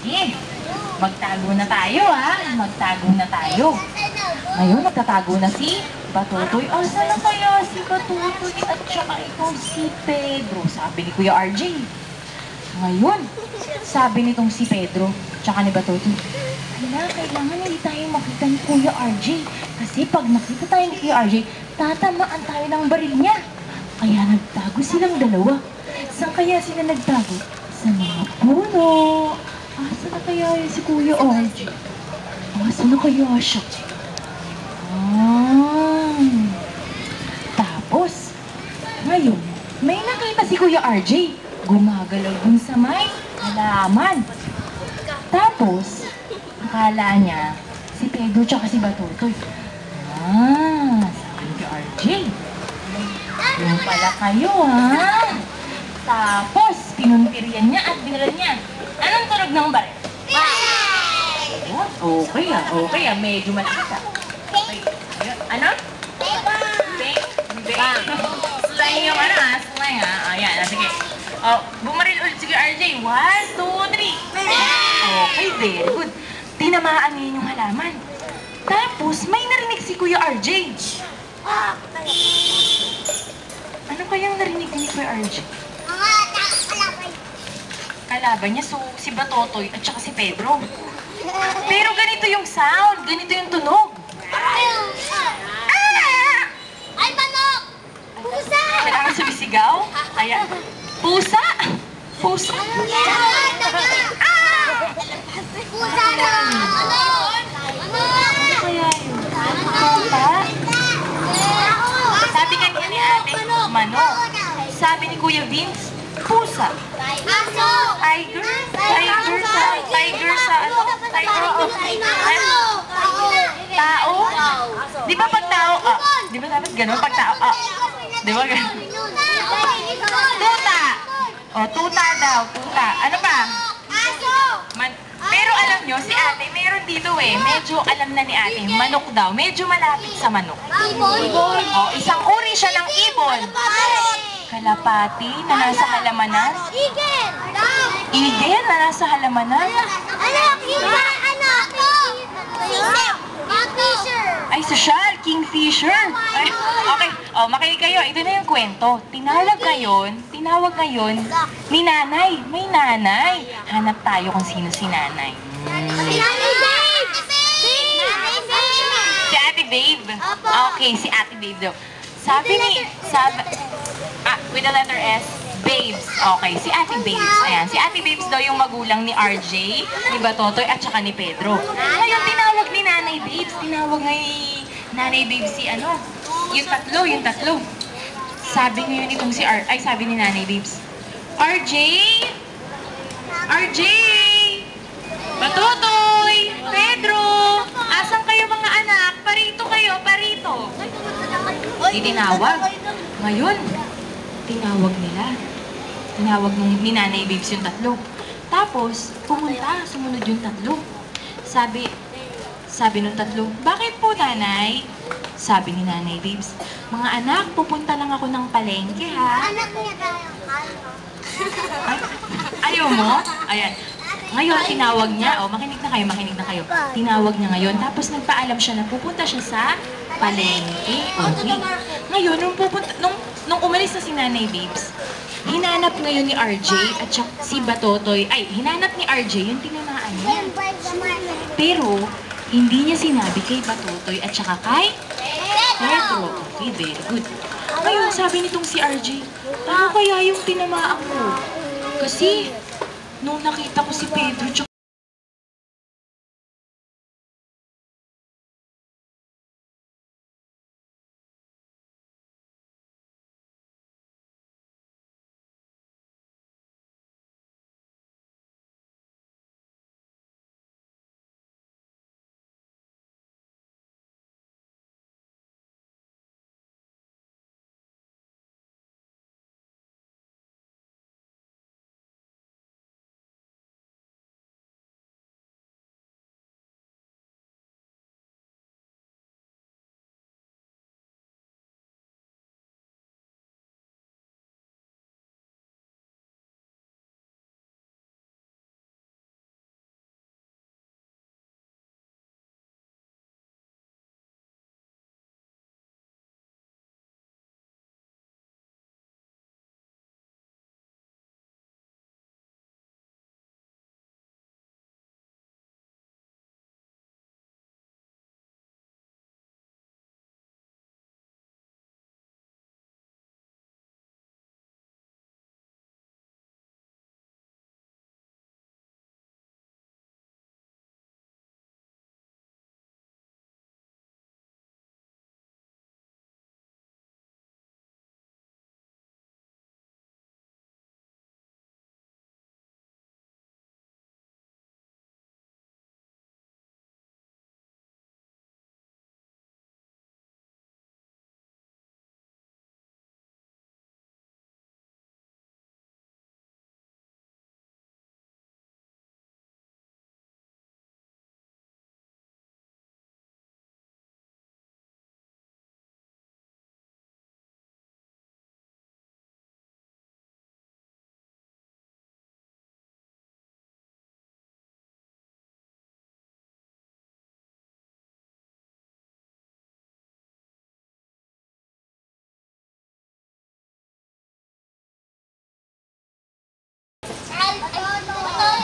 Sige, magtago na tayo ha. Magtago na tayo. Ngayon, magtatago na si Batotoy. Asa na kaya si Batotoy at saka itong si Pedro? Sabi ni Kuya RJ. Ngayon, sabi nitong si Pedro, tsaka ni Batotoy, hala, kailangan hindi tayo makita ni Kuya RJ. Kasi pag nakita tayo ni Kuya RJ, tatamaan tayo ng baril niya. Kaya nagtago silang dalawa. Saan kaya sila nagtago? Sa mga puno. Asa na kaya yun si Kuya RJ? Asa na kaya siya? Tapos, ngayon, may nakita si Kuya RJ. Gumagalaw dun sa may halaman. Tapos, akala niya, si Pedro tsaka si Batotoy. Sabi ni Kuya RJ. Yung pala kayo, ha? Tapos, pinumpirian niya at binalan niya. Anong tunog ng baril? Okay okay medyo malakas ah. Okay. Ano? Bang? Bang? Slime yung ano ah, slime ah. Ayan, sige. Bumaril ulit sige RJ. 1, 2, 3. Okay, very good. Tinamaan niya yung halaman. Tapos, may narinig si Kuya RJ. Ano kayang narinig ni Kuya RJ? Kalaban niya, so si Batotoy at saka si Pedro. Pero ganito yung sound, ganito yung tunog. Ay, manok! Pusa! Kailangan sumisigaw? Ayan. Pusa! Pusa! Pusa na! Manok! Ano kaya yun? Pusa? Sabi kanina ni ate, manok. Sabi ni Kuya Vince, pusa. Aso! Tiger? Tiger sa ano? Tao? Di ba pag tao, di ba dapat gano'n? Pag tao, di ba gano'n? Tuta! Tuta daw, tuta. Ano pa? Aso! Pero alam nyo, si ate, meron dito medyo alam na ni ate, manok daw. Medyo malapit sa manok. Ibon! Isang uri siya ng ibon. Kalapati na nasa halamanan. Eagle! Eagle na nasa halamanan. Anak! Yung anak! Kingfisher! Ay, sosyal, kingfisher. Ay, okay, makinig kayo. Ito na yung kwento. Tinawag ngayon ni nanay. May nanay. Hanap tayo kung sino si nanay. Si Ate Babe. Okay, si Ate Babe daw. With the letter S, Babes. Okay, si Ate Babes. Ayan, si Ate Babes daw yung magulang ni RJ, ni Batotoy, at saka ni Pedro. Ngayon, tinawag ni Nanay Babes. Tinawag ni Nanay Babes si yung tatlo. Sabi ngayon itong sabi ni Nanay Babes, RJ! RJ! Batotoy! Pedro! Asan kayo mga anak? Parito kayo, parito! Di tinawag. Ngayon, tinawag ni Nanay Babes yung tatlo. Tapos, sumunod yung tatlo. Sabi nung tatlo, bakit po nanay? Sabi ni Nanay Babes, mga anak, pupunta lang ako ng palengke ha. Anak niya tayo. Ayaw mo? Ayan. Ngayon, tinawag niya, makinig na kayo. Tinawag niya ngayon, tapos nagpaalam siya na pupunta siya sa palengke. Okay. Ngayon, nung umalis na si Nanay Babes, hinanap ngayon ni RJ at si Batotoy, hinanap ni RJ yung tinamaan niya. Pero, hindi niya sinabi kay Batotoy at saka kay Pedro. Okay, very good. Ngayon, sabi nitong si RJ, ano kaya yung tinamaan ko? Kasi, nung nakita ko si Pedro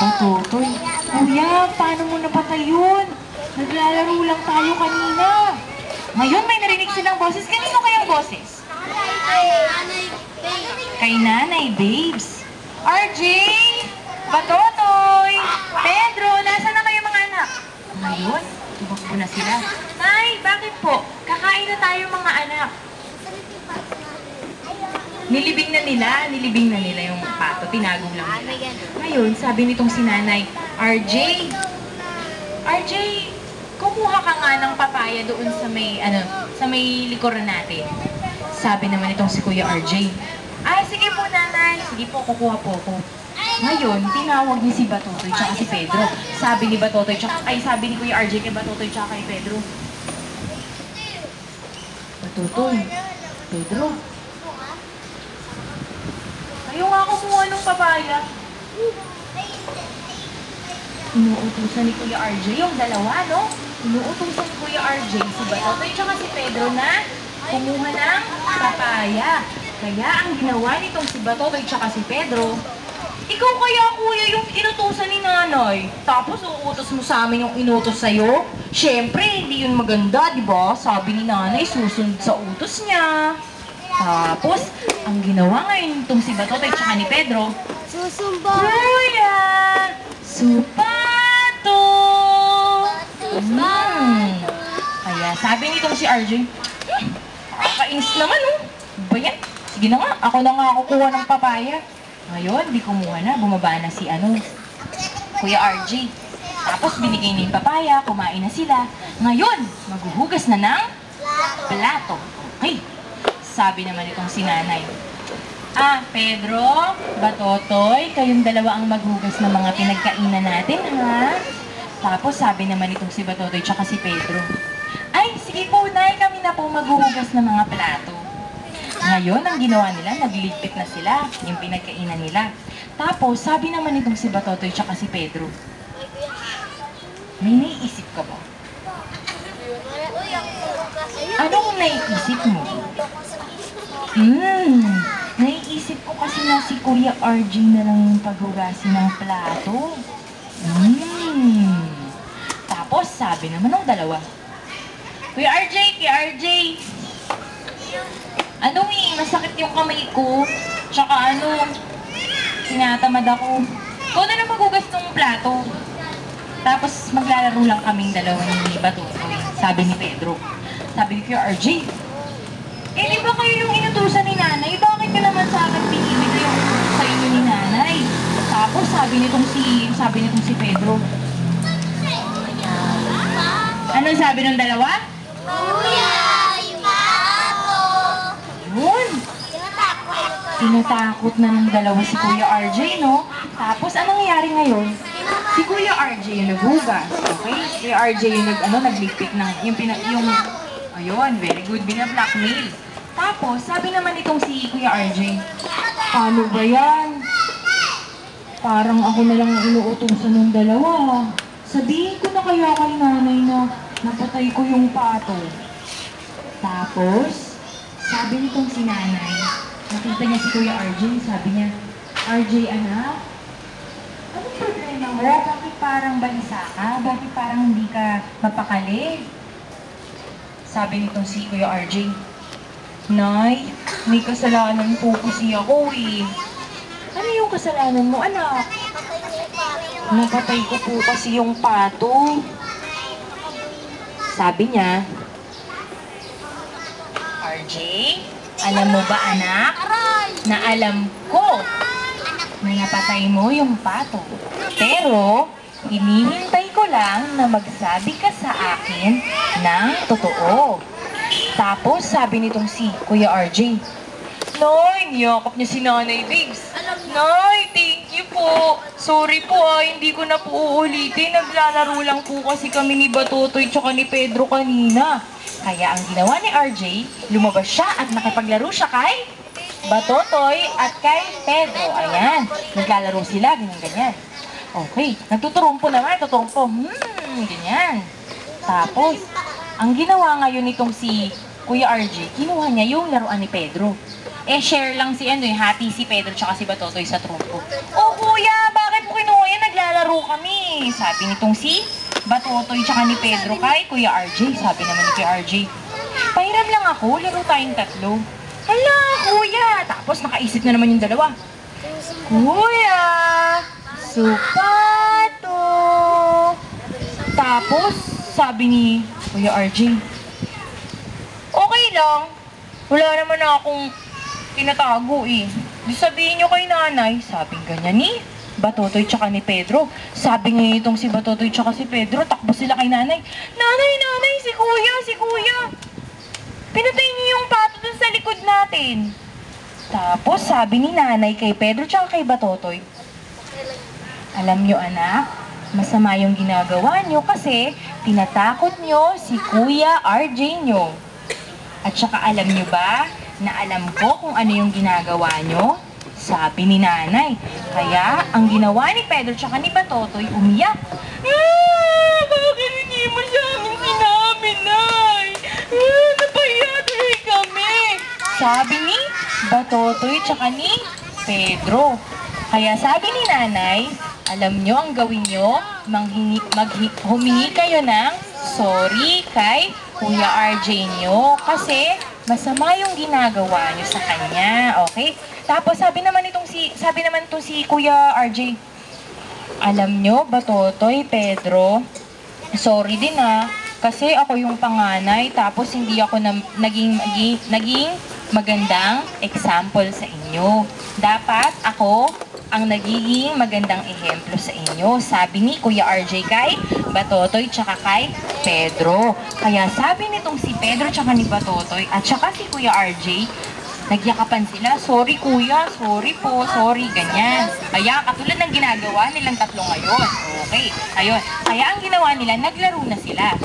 Batotoy. Kuya, paano mo napatay yun? Naglalaro lang tayo kanina. Ngayon may narinig silang boses. Kanino kayang boses? Kay Nanay Babes. RJ! Batotoy! Pedro! Nasaan na kayo mga anak? Ngayon, tumakbo na sila. Nay, bakit po? Kakain na tayo mga anak. Nilibing na nila yung pato. Tinago lang nila. Ngayon, sabi nitong si Nanay, RJ, kumuha ka nga ng papaya doon sa may likuran natin. Sabi naman itong si Kuya RJ, ay, sige po nanay. Sige po, kukuha po ako. Ngayon, tinawag niya si Batotoy tsaka si Pedro. Sabi ni Batotoy sabi ni Kuya RJ kay Batotoy tsaka kay Pedro. Batotoy, Pedro, kayo nga kumuha ng papaya. Inuutusan ni Kuya RJ yung dalawa, no? Inuutusan ni Kuya RJ si Batotoy tsaka si Pedro na kumuha ng papaya. Kaya ang ginawa nitong si Batotoy tsaka si Pedro, ikaw kaya kuya yung inutusan ni nanay. Tapos uutos mo sa amin yung inutos sa'yo? Siyempre, hindi yun maganda, di ba? Sabi ni nanay, susunod sa utos niya. Tapos, ang ginawa ngayon itong si Batotoy tsaka ni Pedro, Susumba! kuya! Supato! Kaya sabi nitong si RJ, kakainis naman oh. Ba yan? Sige na nga, ako na nga kukuha ng papaya. Ngayon, di kumuha na, bumaba na si Kuya RJ. Tapos binigay niya yung papaya, kumain na sila. Ngayon, maghuhugas na ng plato. Okay. Sabi naman itong si nanay, Pedro, Batotoy, kayong dalawa ang maghugas ng mga pinagkainan natin, ha? Tapos sabi naman itong si Batotoy tsaka si Pedro, ay, sige po, nay, kami na po maghuhugas ng mga plato. Ngayon, ang ginawa nila, nagliligpit na sila, yung pinagkainan nila. Tapos, sabi naman itong si Batotoy tsaka si Pedro, may naiisip ka ba? Anong naiisip mo? Naiisip ko kasi na si Kuya RJ na lang yung paghugasin ng plato. Tapos, sabi naman ng dalawa, Kuya RJ, masakit yung kamay ko. Tsaka tinatamad ako. Ikaw na lang maghugas ng plato. Tapos maglalaro lang kaming dalawa ni Batotoy. Sabi ni Pedro. Sabi ni Kuya RJ, di ba kayo yung inutusan ni nanay? Bakit ka naman sa akin pinili yung sa inyo ni nanay? Tapos sabi nitong si Pedro. Anong sabi ng dalawa? Kuya! Yun. Tinatakot na ng dalawa si Kuya RJ, no? Tapos, anong nangyari ngayon? Si Kuya RJ yung naghugas, okay? Kuya RJ yung nagligpit ng, ayun, very good, bina-blackmail. Tapos, sabi naman itong si Kuya RJ, paano ba yan? Parang ako na lang inuutusan ng dalawa. Sabihin ko na kaya kay nanay na napatay ko yung pato. Tapos, sabi nitong si nanay, nakita niya si Kuya RJ, sabi niya, RJ anak, anong problema mo? Bakit parang balisa ka? Bakit parang hindi ka mapakali? Sabi nitong si Kuya RJ, Nay, may kasalanan po kasi ako eh. Ano yung kasalanan mo anak? Napatay ko po kasi yung pato. Sabi niya, RJ, alam mo ba anak, na alam ko na napatay mo yung pato. Pero, hinihintay ko lang na magsabi ka sa akin ng totoo. Tapos, sabi nitong si Kuya RJ, Nay, niyakap niya si Nanay Babes. Nay, thank you po. Sorry po hindi ko na po uulitin. Naglalaro lang po kasi kami ni Batotoy tsaka ni Pedro kanina. Kaya ang ginawa ni RJ, lumabas siya at nakipaglaro siya kay Batotoy at kay Pedro. Ayan, naglalaro sila, ganyan-ganyan. Okay, nagtuturumpo naman, ganyan. Tapos, ang ginawa ngayon nitong si Kuya RJ, kinuha niya yung laruan ni Pedro. Share lang hati si Pedro tsaka si Batotoy sa trumpo. Oh kuya, bakit mo kinuha ngayon naglalaro kami. Sabi nitong si Batotoy tsaka ni Pedro kay Kuya RJ. Sabi naman ni Kuya RJ, pahiram lang ako, laro tayong tatlo. Hala, kuya! Tapos nakaisip na naman yung dalawa. Kuya! Supato! Tapos, sabi ni Kuya RJ, okay lang. Wala naman na akong tinatago eh. Di sabihin nyo kay nanay, sabing ganyan ni Batotoy tsaka ni Pedro. Sabi nga itong si Batotoy tsaka si Pedro, takbo sila kay nanay. Nanay, nanay, si kuya, si kuya. Pinatay niyo yung pato dun sa likod natin. Tapos sabi ni nanay kay Pedro tsaka kay Batotoy, alam nyo anak, masama yung ginagawa nyo kasi tinatakot nyo si Kuya RJ nyo. At saka alam nyo ba na alam ko kung ano yung ginagawa nyo? Sabi ni nanay. Kaya ang ginawa ni Pedro tsaka ni Batotoy umiyak. Bakit hindi mo sa amin sinabi, Nay? Napahiya tuloy kami. Sabi ni Batotoy tsaka ni Pedro. Kaya sabi ni nanay, alam nyo ang gawin nyo, humingi kayo ng sorry kay Kuya RJ nyo kasi masama yung ginagawa nyo sa kanya, okay? Tapos sabi naman itong si Kuya RJ, alam nyo, Batotoy, Pedro, sorry din kasi ako yung panganay tapos hindi ako naging magandang example sa inyo. Dapat ako ang nagiging magandang ehemplo sa inyo. Sabi ni Kuya RJ kay Batotoy tsaka kay Pedro. Kaya sabi nitong si Pedro tsaka ni Batotoy at tsaka si Kuya RJ, nagyakapan sila. Sorry kuya, sorry po, sorry, ganyan. Kaya katulad ng ginagawa nilang tatlo ngayon. Okay, ayun. Kaya ang ginawa nila, naglaro na sila.